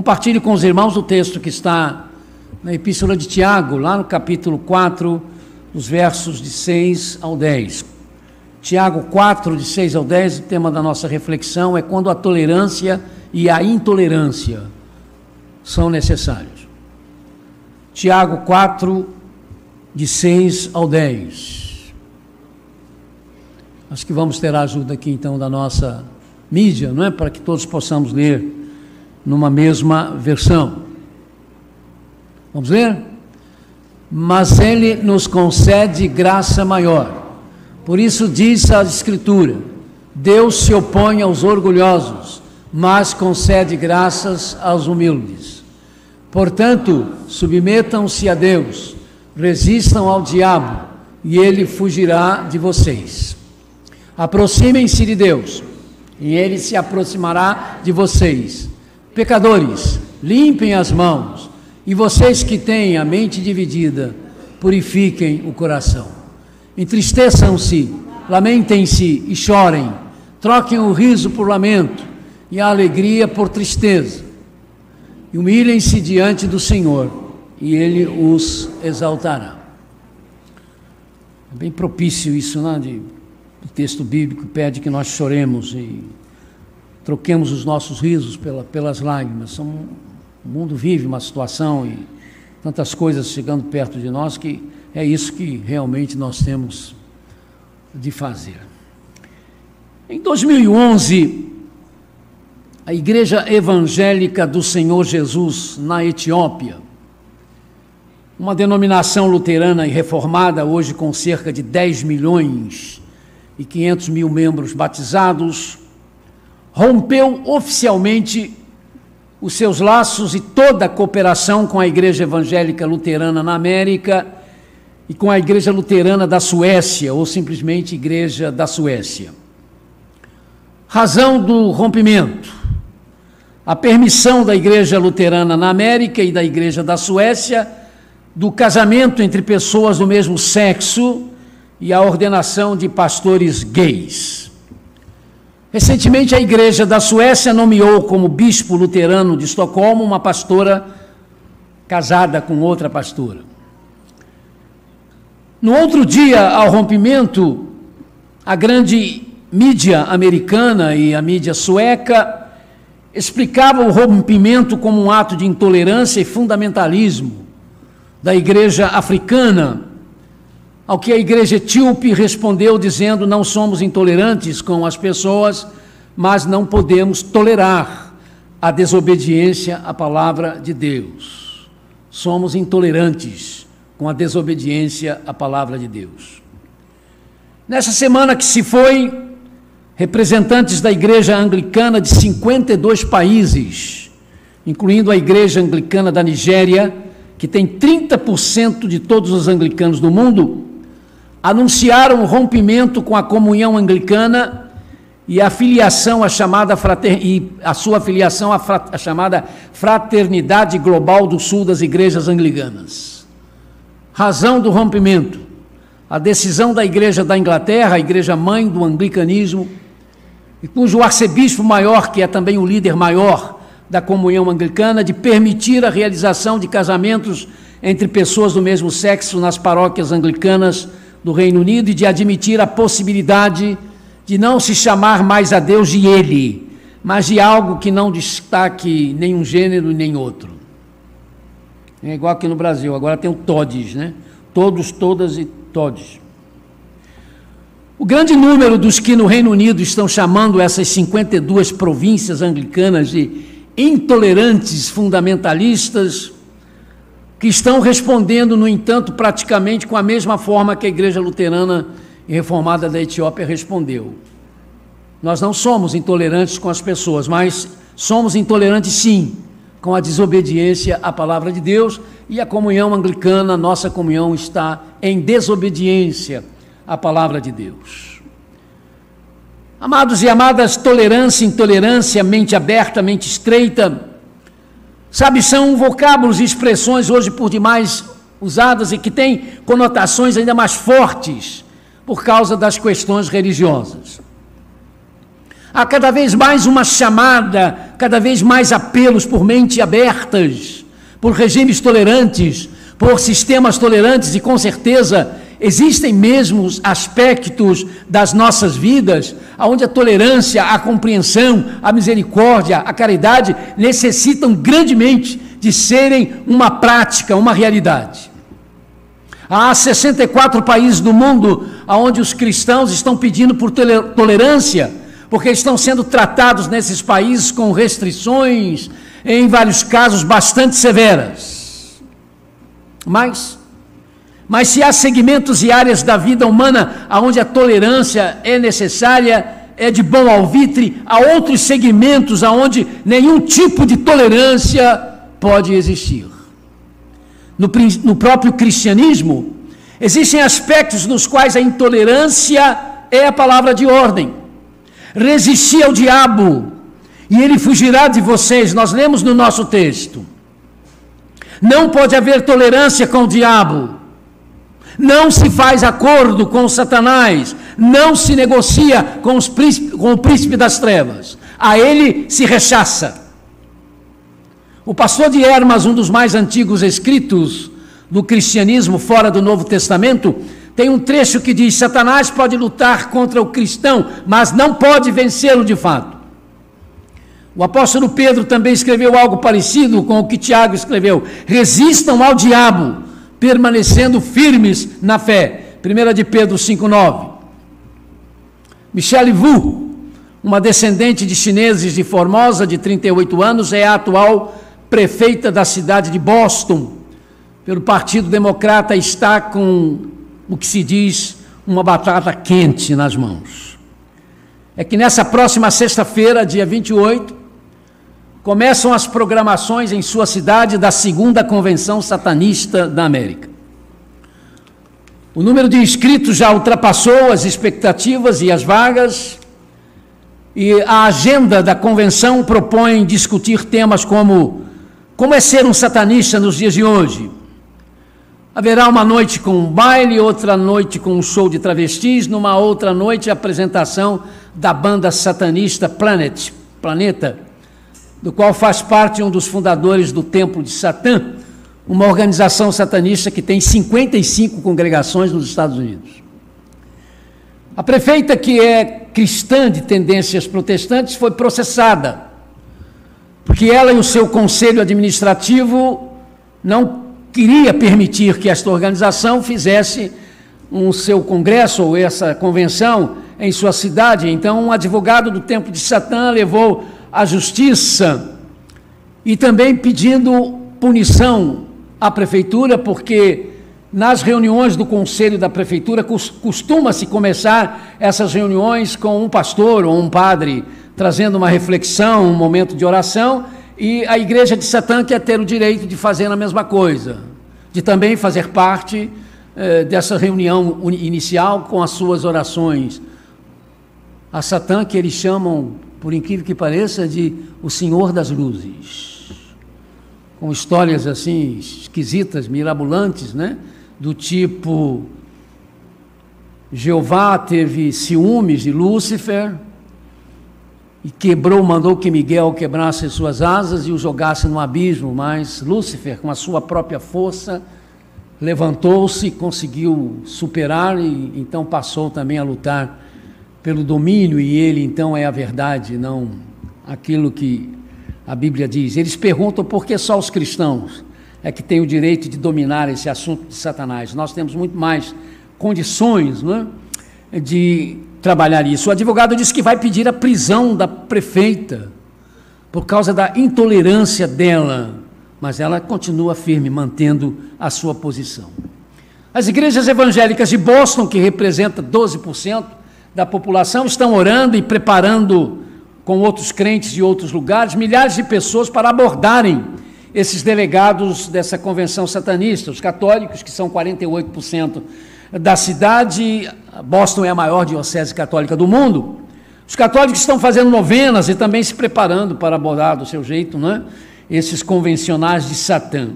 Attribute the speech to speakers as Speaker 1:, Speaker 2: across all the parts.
Speaker 1: Compartilhe com os irmãos o texto que está na Epístola de Tiago, lá no capítulo 4, os versos de 6 ao 10. Tiago 4, de 6 ao 10, o tema da nossa reflexão é quando a tolerância e a intolerância são necessários. Tiago 4, de 6 ao 10. Acho que vamos ter a ajuda aqui então da nossa mídia, não é? Para que todos possamos ler numa mesma versão. Vamos ler? Mas ele nos concede graça maior. Por isso diz a Escritura: Deus se opõe aos orgulhosos, mas concede graças aos humildes. Portanto, submetam-se a Deus, resistam ao diabo, e ele fugirá de vocês. Aproximem-se de Deus, e ele se aproximará de vocês. Pecadores, limpem as mãos, e vocês que têm a mente dividida, purifiquem o coração. Entristeçam-se, lamentem-se e chorem, troquem o riso por lamento e a alegria por tristeza. E humilhem-se diante do Senhor, e Ele os exaltará. É bem propício isso, né? O texto bíblico pede que nós choremos e troquemos os nossos risos pelas lágrimas. O mundo vive uma situação e tantas coisas chegando perto de nós que é isso que realmente nós temos de fazer. Em 2011, a Igreja Evangélica do Senhor Jesus, na Etiópia, uma denominação luterana e reformada, hoje com cerca de 10 milhões e 500 mil membros batizados, rompeu oficialmente os seus laços e toda a cooperação com a Igreja Evangélica Luterana na América e com a Igreja Luterana da Suécia, ou simplesmente Igreja da Suécia. Razão do rompimento: a permissão da Igreja Luterana na América e da Igreja da Suécia do casamento entre pessoas do mesmo sexo e a ordenação de pastores gays. Recentemente, a Igreja da Suécia nomeou como bispo luterano de Estocolmo uma pastora casada com outra pastora. No outro dia, ao rompimento, a grande mídia americana e a mídia sueca explicavam o rompimento como um ato de intolerância e fundamentalismo da igreja africana, ao que a igreja etíope respondeu dizendo: não somos intolerantes com as pessoas, mas não podemos tolerar a desobediência à palavra de Deus. Somos intolerantes com a desobediência à palavra de Deus. Nessa semana que se foi, representantes da igreja anglicana de 52 países, incluindo a igreja anglicana da Nigéria, que tem 30% de todos os anglicanos do mundo, anunciaram o rompimento com a comunhão anglicana e a filiação à chamada chamada Fraternidade Global do Sul das Igrejas Anglicanas. Razão do rompimento: a decisão da Igreja da Inglaterra, a igreja mãe do anglicanismo, e cujo arcebispo maior, que é também o líder maior da comunhão anglicana, de permitir a realização de casamentos entre pessoas do mesmo sexo nas paróquias anglicanas do Reino Unido e de admitir a possibilidade de não se chamar mais a Deus de Ele, mas de algo que não destaque nenhum gênero nem outro. É igual aqui no Brasil, agora tem o todes, né? Todos, todas e todes. O grande número dos que no Reino Unido estão chamando essas 52 províncias anglicanas de intolerantes fundamentalistas, que estão respondendo, no entanto, praticamente com a mesma forma que a Igreja Luterana e Reformada da Etiópia respondeu. Nós não somos intolerantes com as pessoas, mas somos intolerantes sim com a desobediência à palavra de Deus, e a comunhão anglicana, nossa comunhão, está em desobediência à palavra de Deus. Amados e amadas, tolerância, intolerância, mente aberta, mente estreita, sabe, são vocábulos e expressões hoje por demais usadas e que têm conotações ainda mais fortes por causa das questões religiosas. Há cada vez mais uma chamada, cada vez mais apelos por mentes abertas, por regimes tolerantes, por sistemas tolerantes, e com certeza existem mesmo aspectos das nossas vidas onde a tolerância, a compreensão, a misericórdia, a caridade necessitam grandemente de serem uma prática, uma realidade. Há 64 países do mundo onde os cristãos estão pedindo por tolerância, porque estão sendo tratados nesses países com restrições, em vários casos bastante severas. Mas se há segmentos e áreas da vida humana onde a tolerância é necessária, é de bom alvitre, há outros segmentos onde nenhum tipo de tolerância pode existir. No próprio cristianismo, existem aspectos nos quais a intolerância é a palavra de ordem. Resisti ao diabo, e ele fugirá de vocês. Nós lemos no nosso texto. Não pode haver tolerância com o diabo. Não se faz acordo com Satanás. Não se negocia com o príncipe das trevas. A ele se rechaça. O pastor de Hermas, um dos mais antigos escritos do cristianismo fora do Novo Testamento, tem um trecho que diz: Satanás pode lutar contra o cristão, mas não pode vencê-lo de fato. O apóstolo Pedro também escreveu algo parecido com o que Tiago escreveu: resistam ao diabo, permanecendo firmes na fé. 1 de Pedro 5,9. Michelle Wu, uma descendente de chineses de Formosa, de 38 anos, é a atual prefeita da cidade de Boston, pelo Partido Democrata, está com o que se diz uma batata quente nas mãos. É que nessa próxima sexta-feira, dia 28, começam as programações em sua cidade da segunda convenção satanista da América. O número de inscritos já ultrapassou as expectativas e as vagas, e a agenda da convenção propõe discutir temas como é ser um satanista nos dias de hoje. Haverá uma noite com um baile, outra noite com um show de travestis, numa outra noite a apresentação da banda satanista Planeta, do qual faz parte um dos fundadores do Templo de Satã, uma organização satanista que tem 55 congregações nos Estados Unidos. A prefeita, que é cristã de tendências protestantes, foi processada, porque ela e o seu conselho administrativo não queria permitir que esta organização fizesse um seu congresso ou essa convenção em sua cidade. Então, um advogado do Templo de Satã levou à justiça e também pedindo punição à prefeitura, porque nas reuniões do conselho da prefeitura costuma-se começar essas reuniões com um pastor ou um padre trazendo uma reflexão, um momento de oração, e a igreja de Satã quer ter o direito de fazer a mesma coisa, de também fazer parte dessa reunião inicial com as suas orações. A Satã, que eles chamam, por incrível que pareça, de o Senhor das Luzes, com histórias assim esquisitas, mirabolantes, né? Do tipo, Jeová teve ciúmes de Lúcifer e mandou que Miguel quebrasse suas asas e o jogasse no abismo, mas Lúcifer, com a sua própria força, levantou-se, conseguiu superar e então passou também a lutar pelo domínio, e ele então é a verdade, não aquilo que a Bíblia diz. Eles perguntam por que só os cristãos é que têm o direito de dominar esse assunto de Satanás. Nós temos muito mais condições, não é, de trabalhar isso. O advogado disse que vai pedir a prisão da prefeita por causa da intolerância dela, mas ela continua firme, mantendo a sua posição. As igrejas evangélicas de Boston, que representa 12% da população, estão orando e preparando, com outros crentes de outros lugares, milhares de pessoas para abordarem esses delegados dessa convenção satanista. Os católicos, que são 48% da cidade, Boston é a maior diocese católica do mundo. Os católicos estão fazendo novenas e também se preparando para abordar do seu jeito, né, esses convencionais de Satã.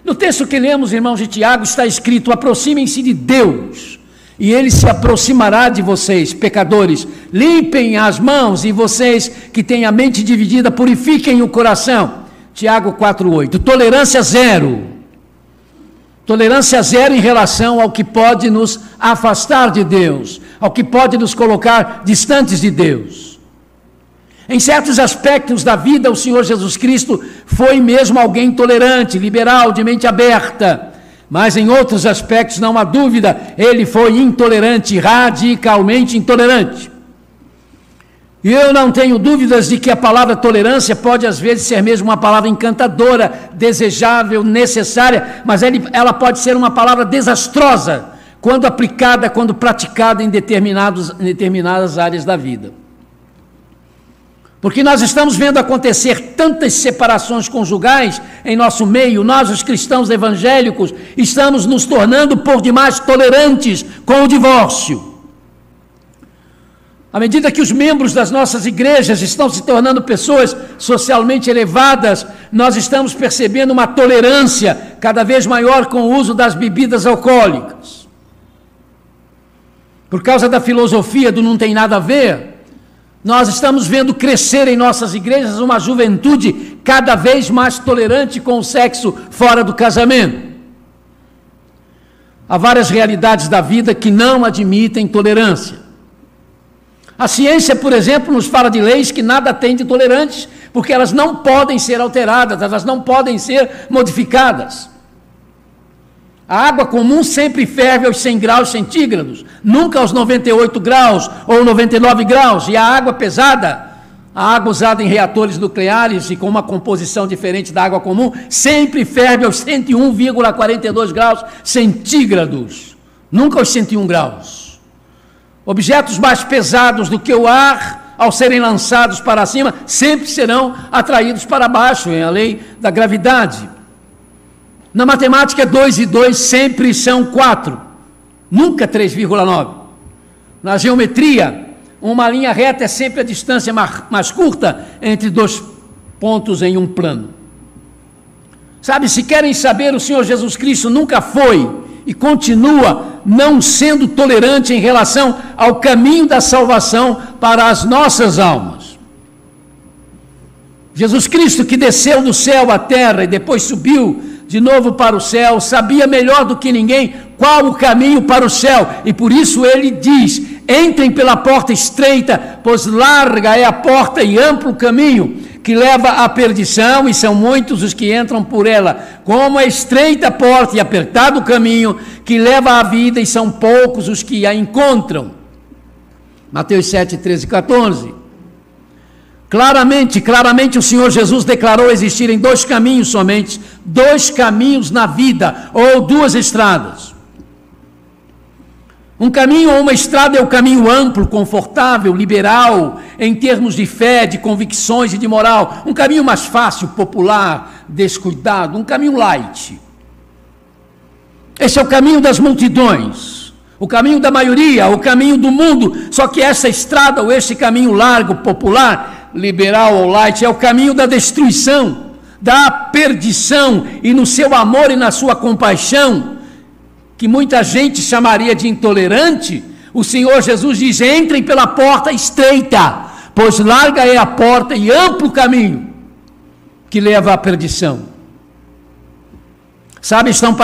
Speaker 1: No texto que lemos, irmãos de Tiago, está escrito: aproximem-se de Deus e ele se aproximará de vocês, pecadores. Limpem as mãos, e vocês que têm a mente dividida, purifiquem o coração. Tiago 4,8. Tolerância zero. Tolerância zero em relação ao que pode nos afastar de Deus, ao que pode nos colocar distantes de Deus. Em certos aspectos da vida, o Senhor Jesus Cristo foi mesmo alguém tolerante, liberal, de mente aberta. Mas em outros aspectos, não há dúvida, ele foi intolerante, radicalmente intolerante. E eu não tenho dúvidas de que a palavra tolerância pode às vezes ser mesmo uma palavra encantadora, desejável, necessária, mas ela pode ser uma palavra desastrosa quando aplicada, quando praticada em determinadas áreas da vida. Porque nós estamos vendo acontecer tantas separações conjugais em nosso meio, nós os cristãos evangélicos estamos nos tornando por demais tolerantes com o divórcio. À medida que os membros das nossas igrejas estão se tornando pessoas socialmente elevadas, nós estamos percebendo uma tolerância cada vez maior com o uso das bebidas alcoólicas. Por causa da filosofia do não tem nada a ver, nós estamos vendo crescer em nossas igrejas uma juventude cada vez mais tolerante com o sexo fora do casamento. Há várias realidades da vida que não admitem tolerância. A ciência, por exemplo, nos fala de leis que nada tem de tolerantes, porque elas não podem ser alteradas, elas não podem ser modificadas. A água comum sempre ferve aos 100 graus centígrados, nunca aos 98 graus ou 99 graus. E a água pesada, a água usada em reatores nucleares e com uma composição diferente da água comum, sempre ferve aos 101,42 graus centígrados, nunca aos 101 graus. Objetos mais pesados do que o ar, ao serem lançados para cima, sempre serão atraídos para baixo, é a lei da gravidade. Na matemática, 2 e 2 sempre são 4, nunca 3,9. Na geometria, uma linha reta é sempre a distância mais curta entre dois pontos em um plano. Sabe, se querem saber, o Senhor Jesus Cristo nunca foi e continua não sendo tolerante em relação ao caminho da salvação para as nossas almas. Jesus Cristo, que desceu do céu à terra e depois subiu de novo para o céu, sabia melhor do que ninguém qual o caminho para o céu, e por isso ele diz: entrem pela porta estreita, pois larga é a porta e amplo o caminho que leva à perdição, e são muitos os que entram por ela. Como é estreita a porta e apertado o caminho que leva à vida, e são poucos os que a encontram. Mateus 7, 13 e 14. Claramente o Senhor Jesus declarou existirem dois caminhos somente, dois caminhos na vida, ou duas estradas. Um caminho ou uma estrada é o caminho amplo, confortável, liberal, em termos de fé, de convicções e de moral. Um caminho mais fácil, popular, descuidado, um caminho light. Esse é o caminho das multidões, o caminho da maioria, o caminho do mundo. Só que essa estrada ou esse caminho largo, popular, liberal ou light, é o caminho da destruição, da perdição, e no seu amor e na sua compaixão, que muita gente chamaria de intolerante, o Senhor Jesus diz: entrem pela porta estreita, pois larga é a porta e amplo o caminho que leva à perdição. Sabe, estão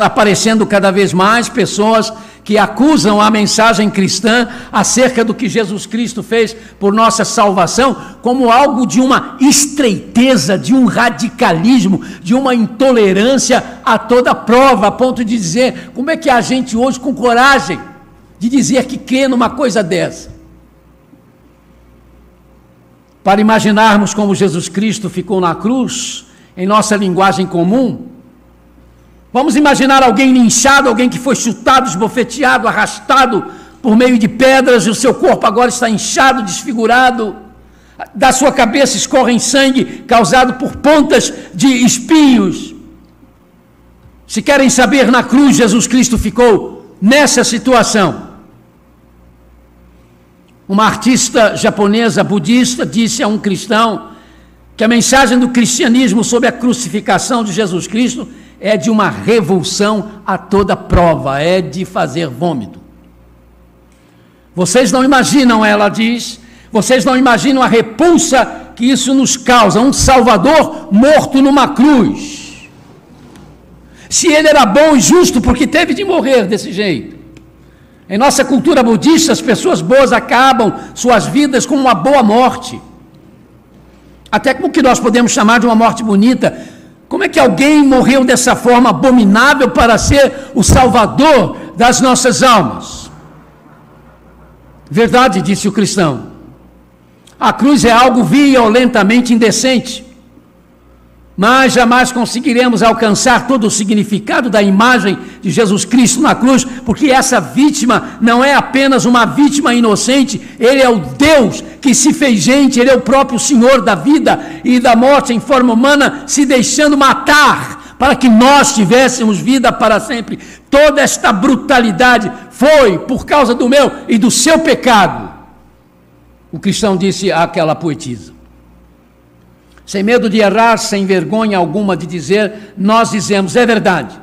Speaker 1: aparecendo cada vez mais pessoas que acusam a mensagem cristã acerca do que Jesus Cristo fez por nossa salvação como algo de uma estreiteza, de um radicalismo, de uma intolerância a toda prova, a ponto de dizer: como é que há gente hoje com coragem de dizer que crê numa coisa dessa? Para imaginarmos como Jesus Cristo ficou na cruz, em nossa linguagem comum, vamos imaginar alguém linchado, alguém que foi chutado, esbofeteado, arrastado por meio de pedras, e o seu corpo agora está inchado, desfigurado, da sua cabeça escorre sangue causado por pontas de espinhos. Se querem saber, na cruz Jesus Cristo ficou nessa situação. Uma artista japonesa budista disse a um cristão que a mensagem do cristianismo sobre a crucificação de Jesus Cristo é de uma revulsão a toda prova, é de fazer vômito. Vocês não imaginam, ela diz, vocês não imaginam a repulsa que isso nos causa, um Salvador morto numa cruz. Se ele era bom e justo, porque teve de morrer desse jeito. Em nossa cultura budista, as pessoas boas acabam suas vidas com uma boa morte. Até como que nós podemos chamar de uma morte bonita? Como é que alguém morreu dessa forma abominável para ser o Salvador das nossas almas? Verdade, disse o cristão. A cruz é algo violentamente indecente, mas jamais conseguiremos alcançar todo o significado da imagem de Jesus Cristo na cruz, porque essa vítima não é apenas uma vítima inocente, ele é o Deus que se fez gente, ele é o próprio Senhor da vida e da morte em forma humana, se deixando matar para que nós tivéssemos vida para sempre. Toda esta brutalidade foi por causa do meu e do seu pecado. O cristão disse àquela poetisa. Sem medo de errar, sem vergonha alguma de dizer, nós dizemos, é verdade.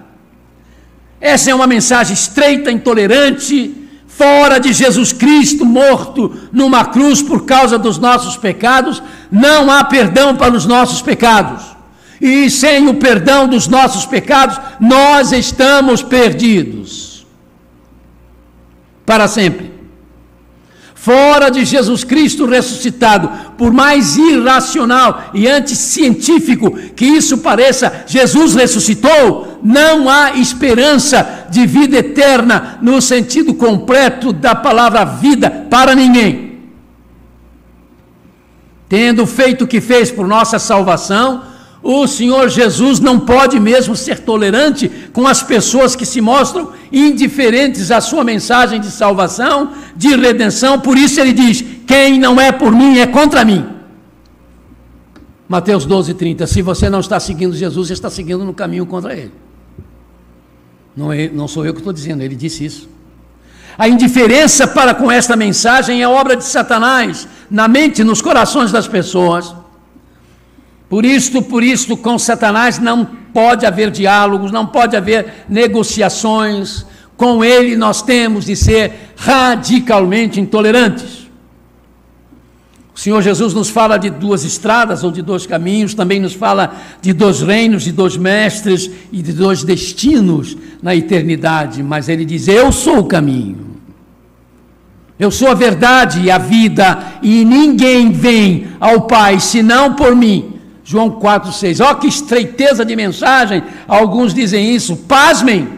Speaker 1: Essa é uma mensagem estreita, intolerante, fora de Jesus Cristo, morto numa cruz por causa dos nossos pecados. Não há perdão para os nossos pecados. E sem o perdão dos nossos pecados, nós estamos perdidos. Para sempre. Fora de Jesus Cristo ressuscitado, por mais irracional e anticientífico que isso pareça, Jesus ressuscitou, não há esperança de vida eterna no sentido completo da palavra vida para ninguém. Tendo feito o que fez por nossa salvação, o Senhor Jesus não pode mesmo ser tolerante com as pessoas que se mostram indiferentes à sua mensagem de salvação, de redenção. Por isso ele diz, quem não é por mim é contra mim. Mateus 12:30, se você não está seguindo Jesus, você está seguindo no caminho contra ele. Não sou eu que estou dizendo, ele disse isso. A indiferença para com esta mensagem é obra de Satanás, na mente, nos corações das pessoas. Por isto, com Satanás não pode haver diálogos, não pode haver negociações. Com ele nós temos de ser radicalmente intolerantes. O Senhor Jesus nos fala de duas estradas ou de dois caminhos, também nos fala de dois reinos, de dois mestres e de dois destinos na eternidade. Mas ele diz, eu sou o caminho. Eu sou a verdade e a vida, e ninguém vem ao Pai senão por mim. João 4,6, ó que estreiteza de mensagem, alguns dizem isso, pasmem.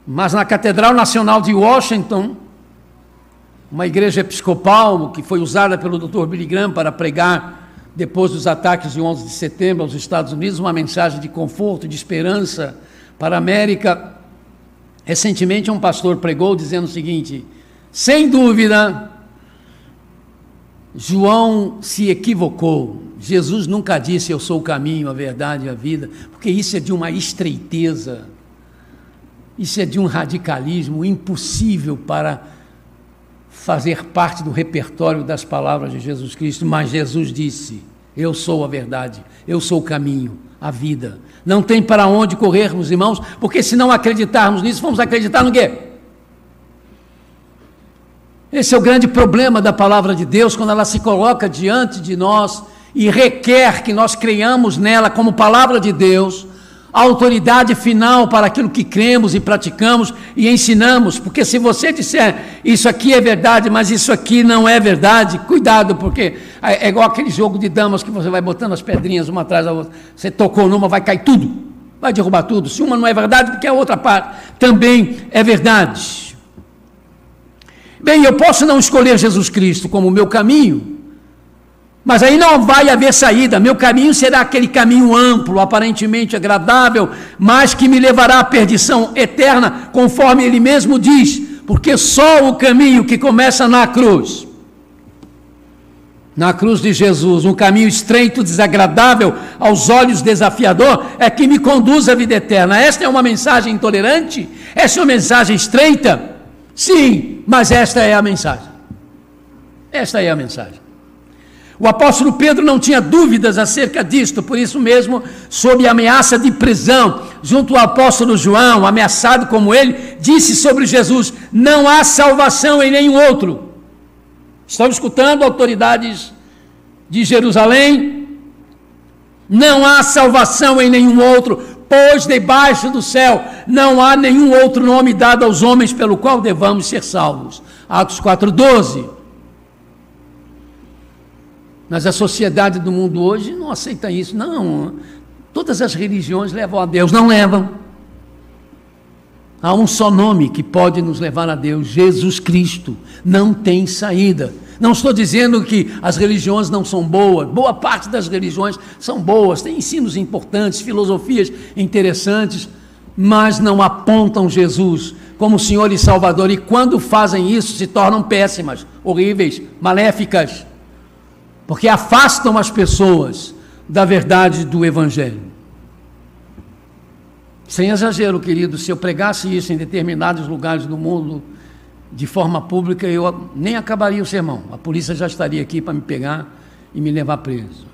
Speaker 1: Mas na Catedral Nacional de Washington, uma igreja episcopal que foi usada pelo Dr. Billy Graham para pregar, depois dos ataques de 11 de setembro aos Estados Unidos, uma mensagem de conforto, de esperança para a América. Recentemente um pastor pregou dizendo o seguinte, sem dúvida, João se equivocou. Jesus nunca disse eu sou o caminho, a verdade e a vida, porque isso é de uma estreiteza, isso é de um radicalismo impossível para fazer parte do repertório das palavras de Jesus Cristo. Mas Jesus disse, eu sou a verdade, eu sou o caminho, a vida. Não tem para onde corrermos, irmãos, porque se não acreditarmos nisso, vamos acreditar no quê? Esse é o grande problema da palavra de Deus, quando ela se coloca diante de nós e requer que nós creiamos nela como palavra de Deus, a autoridade final para aquilo que cremos e praticamos e ensinamos. Porque se você disser, isso aqui é verdade, mas isso aqui não é verdade, cuidado, porque é igual aquele jogo de damas que você vai botando as pedrinhas uma atrás da outra, você tocou numa, vai cair tudo, vai derrubar tudo. Se uma não é verdade, porque a outra parte também é verdade. Bem, eu posso não escolher Jesus Cristo como o meu caminho, mas aí não vai haver saída. Meu caminho será aquele caminho amplo, aparentemente agradável, mas que me levará à perdição eterna, conforme ele mesmo diz, porque só o caminho que começa na cruz de Jesus, um caminho estreito, desagradável, aos olhos desafiador, é que me conduz à vida eterna. Esta é uma mensagem intolerante? Esta é uma mensagem estreita? Sim, mas esta é a mensagem. Esta é a mensagem. O apóstolo Pedro não tinha dúvidas acerca disto, por isso mesmo, sob ameaça de prisão, junto ao apóstolo João, ameaçado como ele, disse sobre Jesus: não há salvação em nenhum outro. Estão escutando, autoridades de Jerusalém? Não há salvação em nenhum outro, pois debaixo do céu não há nenhum outro nome dado aos homens pelo qual devamos ser salvos. Atos 4:12. Mas a sociedade do mundo hoje não aceita isso. Não, todas as religiões levam a Deus. Não levam. Há um só nome que pode nos levar a Deus: Jesus Cristo. Não tem saída. Não estou dizendo que as religiões não são boas. Boa parte das religiões são boas, têm ensinos importantes, filosofias interessantes, mas não apontam Jesus como Senhor e Salvador. E quando fazem isso, se tornam péssimas, horríveis, maléficas, porque afastam as pessoas da verdade do Evangelho. Sem exagero, querido, se eu pregasse isso em determinados lugares do mundo, de forma pública, eu nem acabaria o sermão. A polícia já estaria aqui para me pegar e me levar preso.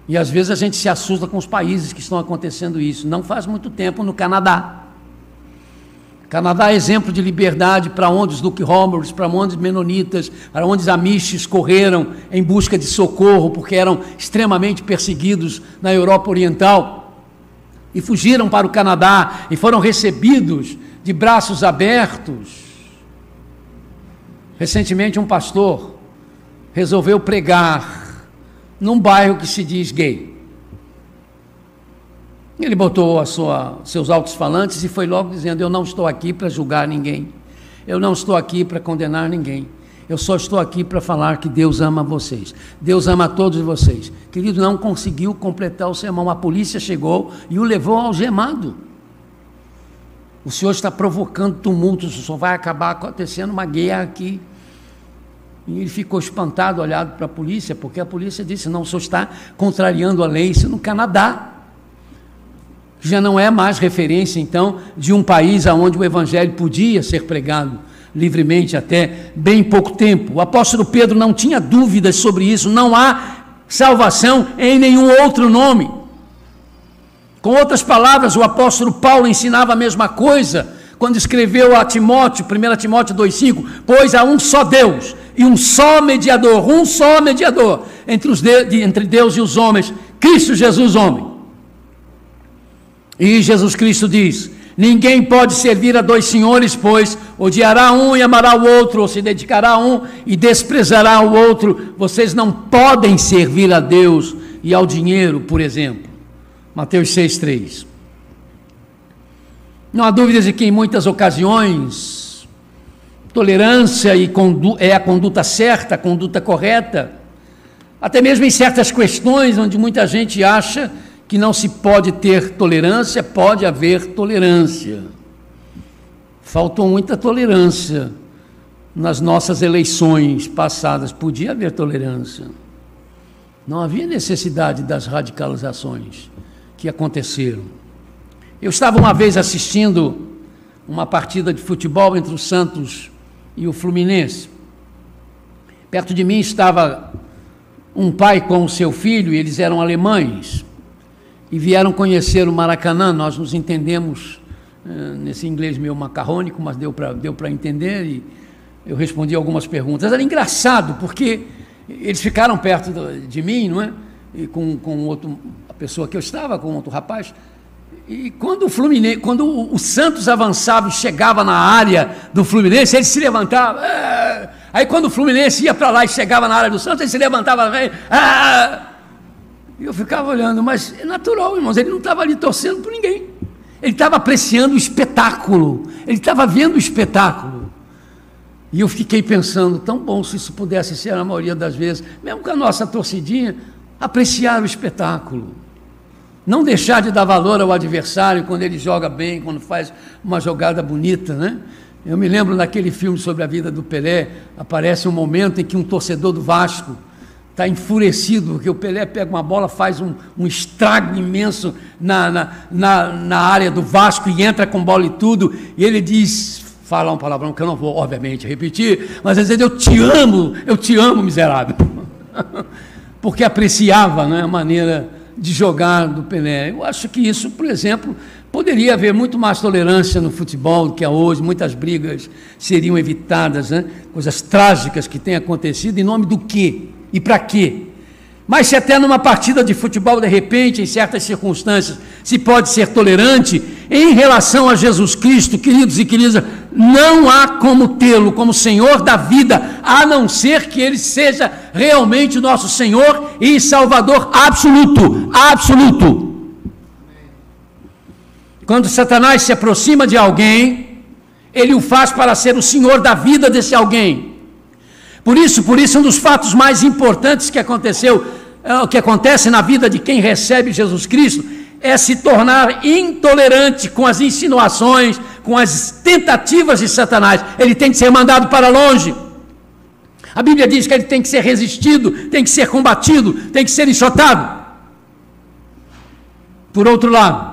Speaker 1: E às vezes a gente se assusta com os países que estão acontecendo isso. Não faz muito tempo no Canadá. Canadá é exemplo de liberdade para onde os Duke Homers, para onde os menonitas, para onde os amishes correram em busca de socorro, porque eram extremamente perseguidos na Europa Oriental, e fugiram para o Canadá e foram recebidos de braços abertos. Recentemente um pastor resolveu pregar num bairro que se diz gay. Ele botou seus alto-falantes e foi logo dizendo: eu não estou aqui para julgar ninguém, eu não estou aqui para condenar ninguém, eu só estou aqui para falar que Deus ama vocês, Deus ama todos vocês. Querido, não conseguiu completar o sermão, a polícia chegou e o levou algemado. O senhor está provocando tumultos, só vai acabar acontecendo uma guerra aqui. E ele ficou espantado, olhado para a polícia, porque a polícia disse: não, o senhor está contrariando a lei. Isso no Canadá já não é mais referência, então, de um país onde o Evangelho podia ser pregado livremente até bem pouco tempo. O apóstolo Pedro não tinha dúvidas sobre isso. Não há salvação em nenhum outro nome. Com outras palavras, o apóstolo Paulo ensinava a mesma coisa quando escreveu a Timóteo, 1 Timóteo 2,5: pois há um só Deus e um só mediador entre Deus e os homens, Cristo Jesus, homem. E Jesus Cristo diz: ninguém pode servir a dois senhores, pois odiará um e amará o outro, ou se dedicará a um e desprezará o outro. Vocês não podem servir a Deus e ao dinheiro, por exemplo. Mateus 6,3. Não há dúvidas de que em muitas ocasiões tolerância é a conduta certa, a conduta correta, até mesmo em certas questões onde muita gente acha que não se pode ter tolerância, pode haver tolerância. Faltou muita tolerância nas nossas eleições passadas, podia haver tolerância. Não havia necessidade das radicalizações que aconteceram. Eu estava uma vez assistindo uma partida de futebol entre o Santos e o Fluminense. Perto de mim estava um pai com o seu filho, e eles eram alemães, e vieram conhecer o Maracanã. Nós nos entendemos nesse inglês meio macarrônico, mas deu para entender, e eu respondi algumas perguntas. Era engraçado, porque eles ficaram perto de mim, não é? E com a pessoa que eu estava, com outro rapaz, e quando o Santos avançava e chegava na área do Fluminense, ele se levantava. Aí quando o Fluminense ia para lá e chegava na área do Santos, ele se levantava também. E eu ficava olhando, mas é natural, irmãos, ele não estava ali torcendo por ninguém. Ele estava apreciando o espetáculo, ele estava vendo o espetáculo. E eu fiquei pensando, tão bom se isso pudesse ser a maioria das vezes, mesmo com a nossa torcidinha, apreciar o espetáculo. Não deixar de dar valor ao adversário quando ele joga bem, quando faz uma jogada bonita, né? Eu me lembro naquele filme sobre a vida do Pelé, aparece um momento em que um torcedor do Vasco está enfurecido, porque o Pelé pega uma bola, faz um estrago imenso na área do Vasco e entra com bola e tudo, e ele diz, fala um palavrão que eu não vou, obviamente, repetir, mas ele diz: eu te amo, miserável. porque apreciava, né, a maneira de jogar do Pelé. Eu acho que isso, por exemplo, poderia haver muito mais tolerância no futebol do que há hoje, muitas brigas seriam evitadas, né? Coisas trágicas que têm acontecido, em nome do quê? E para quê? Mas se até numa partida de futebol, de repente, em certas circunstâncias, se pode ser tolerante, em relação a Jesus Cristo, queridos e queridas, não há como tê-lo como Senhor da vida, a não ser que Ele seja realmente o nosso Senhor e Salvador absoluto, absoluto. Quando Satanás se aproxima de alguém, ele o faz para ser o Senhor da vida desse alguém. Por isso, um dos fatos mais importantes que acontece na vida de quem recebe Jesus Cristo, é se tornar intolerante com as insinuações, com as tentativas de Satanás. Ele tem que ser mandado para longe. A Bíblia diz que ele tem que ser resistido, tem que ser combatido, tem que ser enxotado. Por outro lado,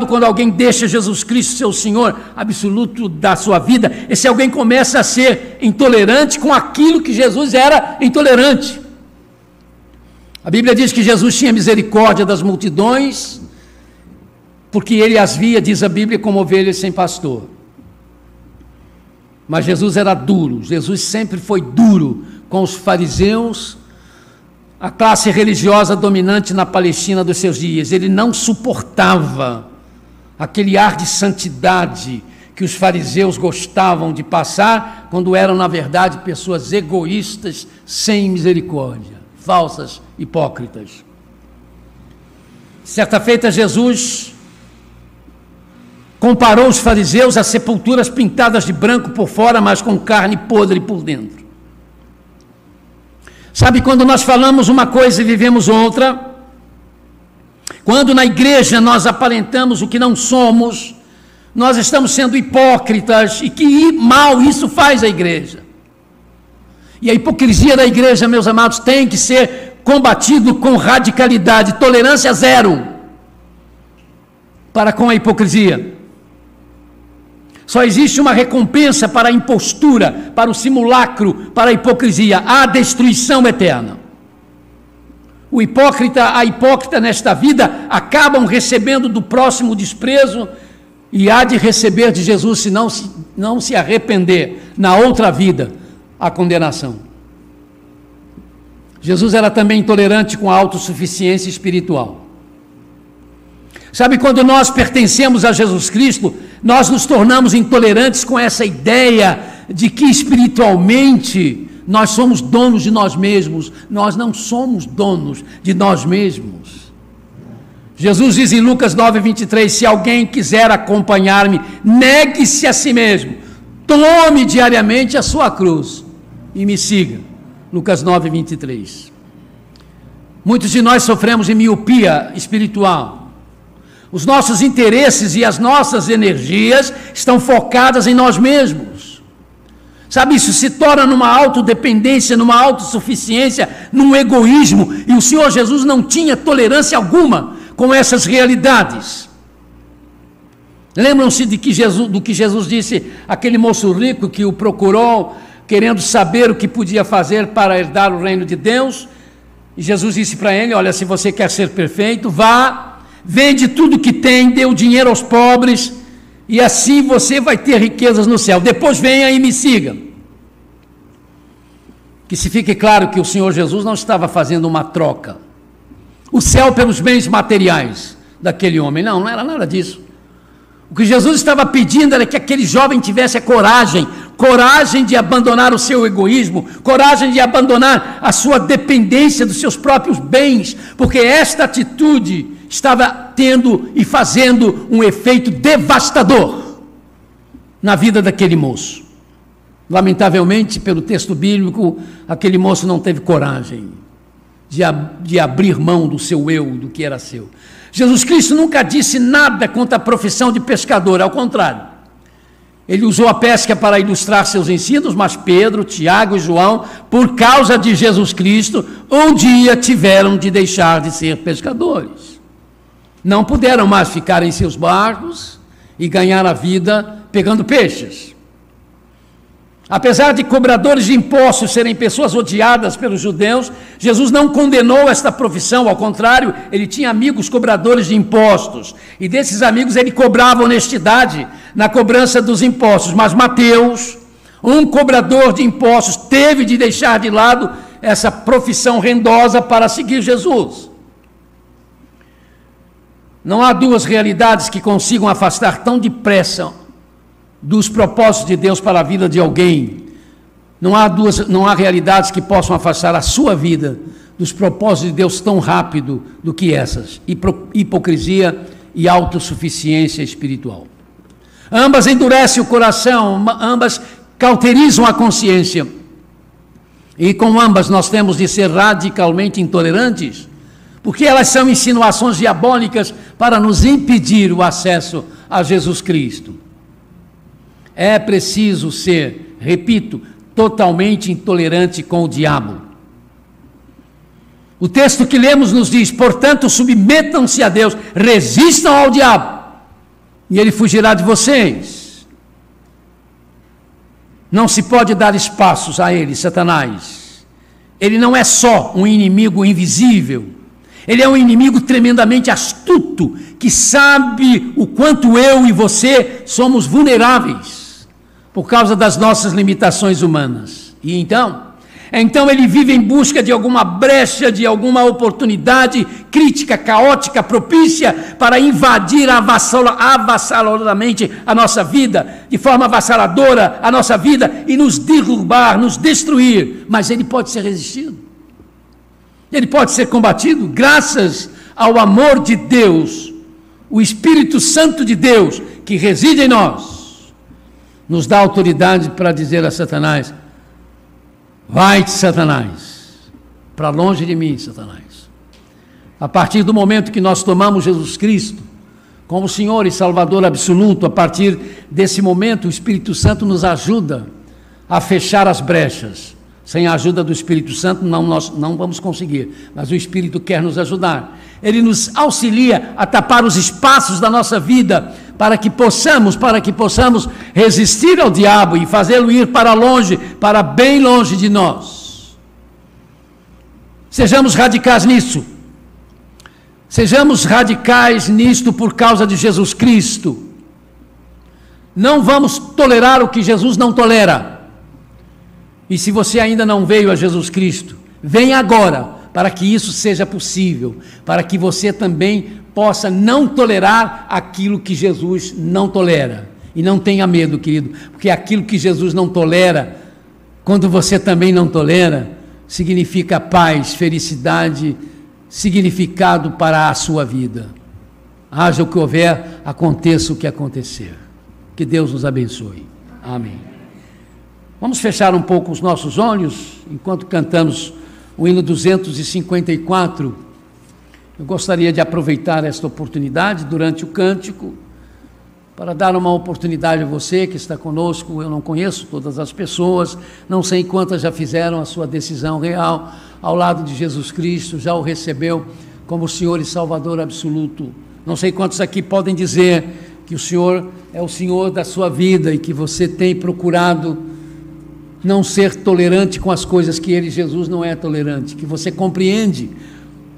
Speaker 1: quando alguém deixa Jesus Cristo ser o Senhor absoluto da sua vida, esse alguém começa a ser intolerante com aquilo que Jesus era intolerante. A Bíblia diz que Jesus tinha misericórdia das multidões, porque ele as via, diz a Bíblia, como ovelhas sem pastor. Mas Jesus era duro, Jesus sempre foi duro com os fariseus, a classe religiosa dominante na Palestina dos seus dias. Ele não suportava aquele ar de santidade que os fariseus gostavam de passar, quando eram, na verdade, pessoas egoístas, sem misericórdia, falsas, hipócritas. Certa feita, Jesus comparou os fariseus a sepulturas pintadas de branco por fora, mas com carne podre por dentro. Sabe, quando nós falamos uma coisa e vivemos outra, quando na igreja nós aparentamos o que não somos, nós estamos sendo hipócritas, e que mal isso faz a igreja. E a hipocrisia da igreja, meus amados, tem que ser combatido com radicalidade, tolerância zero para com a hipocrisia. Só existe uma recompensa para a impostura, para o simulacro, para a hipocrisia: a destruição eterna. A hipócrita nesta vida acabam recebendo do próximo desprezo, e há de receber de Jesus, se não se arrepender na outra vida, a condenação. Jesus era também intolerante com a autossuficiência espiritual. Sabe, quando nós pertencemos a Jesus Cristo, nós nos tornamos intolerantes com essa ideia de que espiritualmente nós somos donos de nós mesmos. Nós não somos donos de nós mesmos. Jesus diz em Lucas 9:23, se alguém quiser acompanhar-me, negue-se a si mesmo, tome diariamente a sua cruz e me siga. Lucas 9:23. Muitos de nós sofremos de miopia espiritual. Os nossos interesses e as nossas energias estão focadas em nós mesmos. Sabe, isso se torna numa autodependência, numa autossuficiência, num egoísmo, e o Senhor Jesus não tinha tolerância alguma com essas realidades. Lembram-se do que Jesus disse àquele moço rico que o procurou, querendo saber o que podia fazer para herdar o reino de Deus? E Jesus disse para ele: olha, se você quer ser perfeito, vá, vende tudo que tem, dê o dinheiro aos pobres, e assim você vai ter riquezas no céu. Depois venha e me siga. Que se fique claro que o Senhor Jesus não estava fazendo uma troca. O céu pelos bens materiais daquele homem. Não era nada disso. O que Jesus estava pedindo era que aquele jovem tivesse a coragem de abandonar o seu egoísmo, coragem de abandonar a sua dependência dos seus próprios bens, porque esta atitude estava tendo e fazendo um efeito devastador na vida daquele moço. Lamentavelmente, pelo texto bíblico, aquele moço não teve coragem de abrir mão do seu eu, do que era seu. Jesus Cristo nunca disse nada contra a profissão de pescador, ao contrário. Ele usou a pesca para ilustrar seus ensinos, mas Pedro, Tiago e João, por causa de Jesus Cristo, um dia tiveram de deixar de ser pescadores. Não puderam mais ficar em seus barcos e ganhar a vida pegando peixes. Apesar de cobradores de impostos serem pessoas odiadas pelos judeus, Jesus não condenou esta profissão, ao contrário, ele tinha amigos cobradores de impostos, e desses amigos ele cobrava honestidade na cobrança dos impostos. Mas Mateus, um cobrador de impostos, teve de deixar de lado essa profissão rendosa para seguir Jesus. Não há duas realidades que consigam afastar tão depressa dos propósitos de Deus para a vida de alguém. Não há realidades que possam afastar a sua vida dos propósitos de Deus tão rápido do que essas: hipocrisia e autossuficiência espiritual. Ambas endurecem o coração, ambas cauterizam a consciência, e com ambas nós temos de ser radicalmente intolerantes, porque elas são insinuações diabólicas para nos impedir o acesso a Jesus Cristo. É preciso ser, repito, totalmente intolerante com o diabo. O texto que lemos nos diz: portanto, submetam-se a Deus, resistam ao diabo, e ele fugirá de vocês. Não se pode dar espaços a ele, Satanás. Ele não é só um inimigo invisível, ele é um inimigo tremendamente astuto, que sabe o quanto eu e você somos vulneráveis por causa das nossas limitações humanas. E então ele vive em busca de alguma brecha, de alguma oportunidade crítica, caótica, propícia para invadir avassaladoramente a nossa vida, de forma avassaladora a nossa vida, e nos derrubar, nos destruir. Mas ele pode ser resistido, ele pode ser combatido graças ao amor de Deus. O Espírito Santo de Deus que reside em nós nos dá autoridade para dizer a Satanás: vai-te, Satanás, para longe de mim, Satanás. A partir do momento que nós tomamos Jesus Cristo como Senhor e Salvador absoluto, a partir desse momento o Espírito Santo nos ajuda a fechar as brechas. Sem a ajuda do Espírito Santo nós não vamos conseguir, mas o Espírito quer nos ajudar. Ele nos auxilia a tapar os espaços da nossa vida, para que possamos resistir ao diabo e fazê-lo ir para longe, para bem longe de nós. Sejamos radicais nisso. Sejamos radicais nisto por causa de Jesus Cristo. Não vamos tolerar o que Jesus não tolera. E se você ainda não veio a Jesus Cristo, venha agora, para que isso seja possível, para que você também possa não tolerar aquilo que Jesus não tolera. E não tenha medo, querido, porque aquilo que Jesus não tolera, quando você também não tolera, significa paz, felicidade, significado para a sua vida. Haja o que houver, aconteça o que acontecer. Que Deus nos abençoe. Amém. Vamos fechar um pouco os nossos olhos, enquanto cantamos o hino 254. Eu gostaria de aproveitar esta oportunidade durante o cântico para dar uma oportunidade a você que está conosco. Eu não conheço todas as pessoas, não sei quantas já fizeram a sua decisão real ao lado de Jesus Cristo, já o recebeu como Senhor e Salvador absoluto. Não sei quantos aqui podem dizer que o Senhor é o Senhor da sua vida e que você tem procurado não ser tolerante com as coisas que ele, Jesus, não é tolerante, que você compreende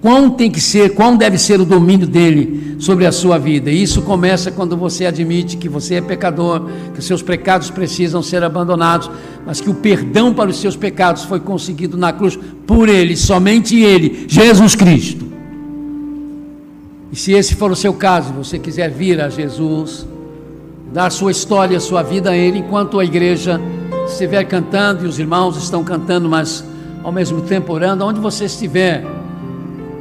Speaker 1: quão deve ser o domínio dele sobre a sua vida. E isso começa quando você admite que você é pecador, que os seus pecados precisam ser abandonados, mas que o perdão para os seus pecados foi conseguido na cruz por ele, somente ele, Jesus Cristo. E se esse for o seu caso, você quiser vir a Jesus, dar sua história, sua vida a ele, enquanto a igreja estiver cantando e os irmãos estão cantando, mas ao mesmo tempo orando, onde você estiver,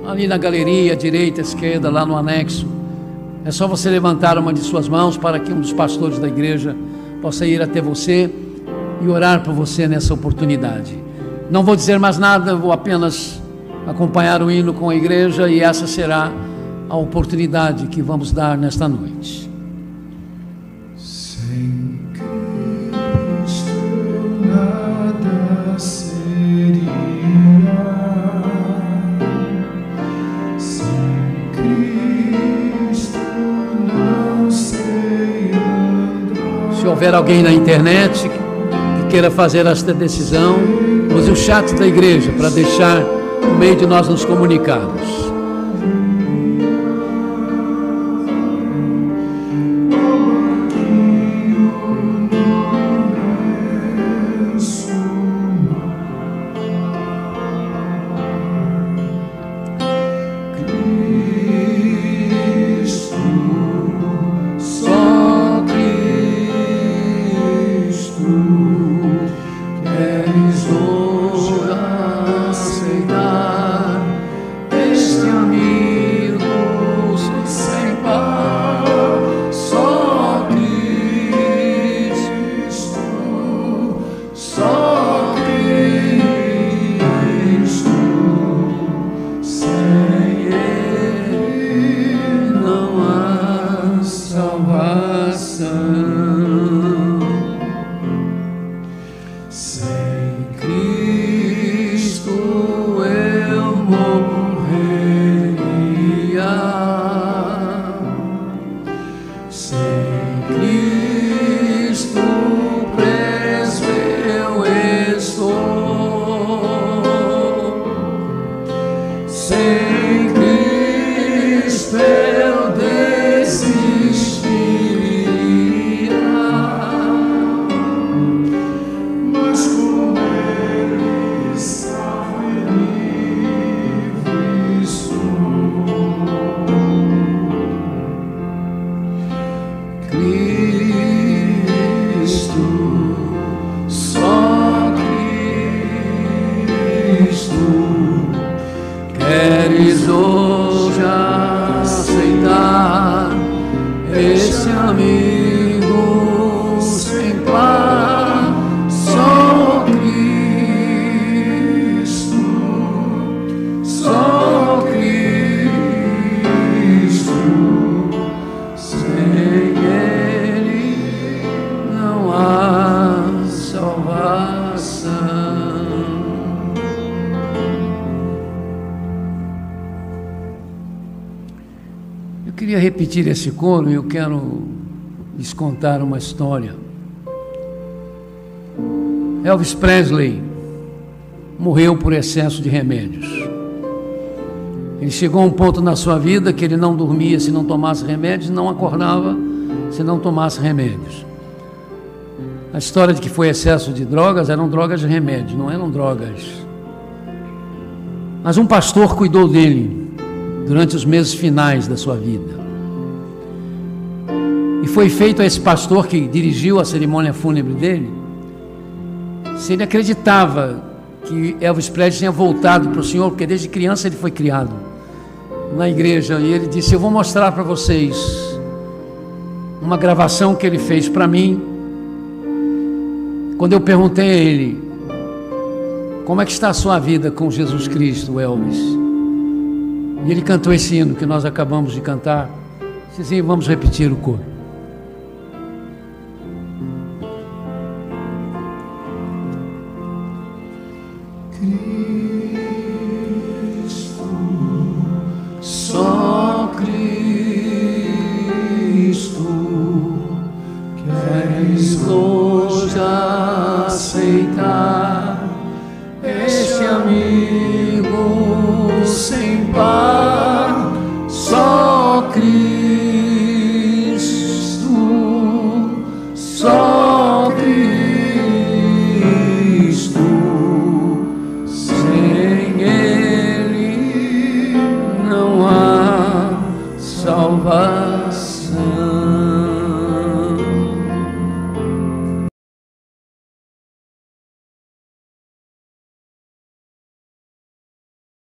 Speaker 1: ali na galeria, direita, esquerda, lá no anexo, é só você levantar uma de suas mãos para que um dos pastores da igreja possa ir até você e orar por você nessa oportunidade. Não vou dizer mais nada, vou apenas acompanhar o hino com a igreja, e essa será a oportunidade que vamos dar nesta noite.
Speaker 2: Sem Cristo nada seria, sem Cristo não sei andar.
Speaker 1: Se houver alguém na internet que queira fazer esta decisão, use o chat da igreja para deixar o meio de nós nos comunicarmos. Queres hoje aceitar esse amigo sem par? Só Cristo, só Cristo, sem Ele não há salvação. Eu queria repetir esse coro e eu quero lhes contar uma história. Elvis Presley morreu por excesso de remédios. Ele chegou a um ponto na sua vida que ele não dormia se não tomasse remédios, não acordava se não tomasse remédios. A história de que foi excesso de drogas, eram drogas de remédio, não eram drogas. Mas um pastor cuidou dele durante os meses finais da sua vida. E foi feito a esse pastor que dirigiu a cerimônia fúnebre dele, se ele acreditava que Elvis Presley tinha voltado para o Senhor, porque desde criança ele foi criado na igreja, e ele disse: eu vou mostrar para vocês uma gravação que ele fez para mim, quando eu perguntei a ele: como é que está a sua vida com Jesus Cristo, Elvis? E ele cantou esse hino que nós acabamos de cantar. Sim, vamos repetir o coro.
Speaker 2: Cristo, só Cristo, queres hoje aceitar esse amigo sem par? Só Cristo, só Cristo, sem Ele não há salvação.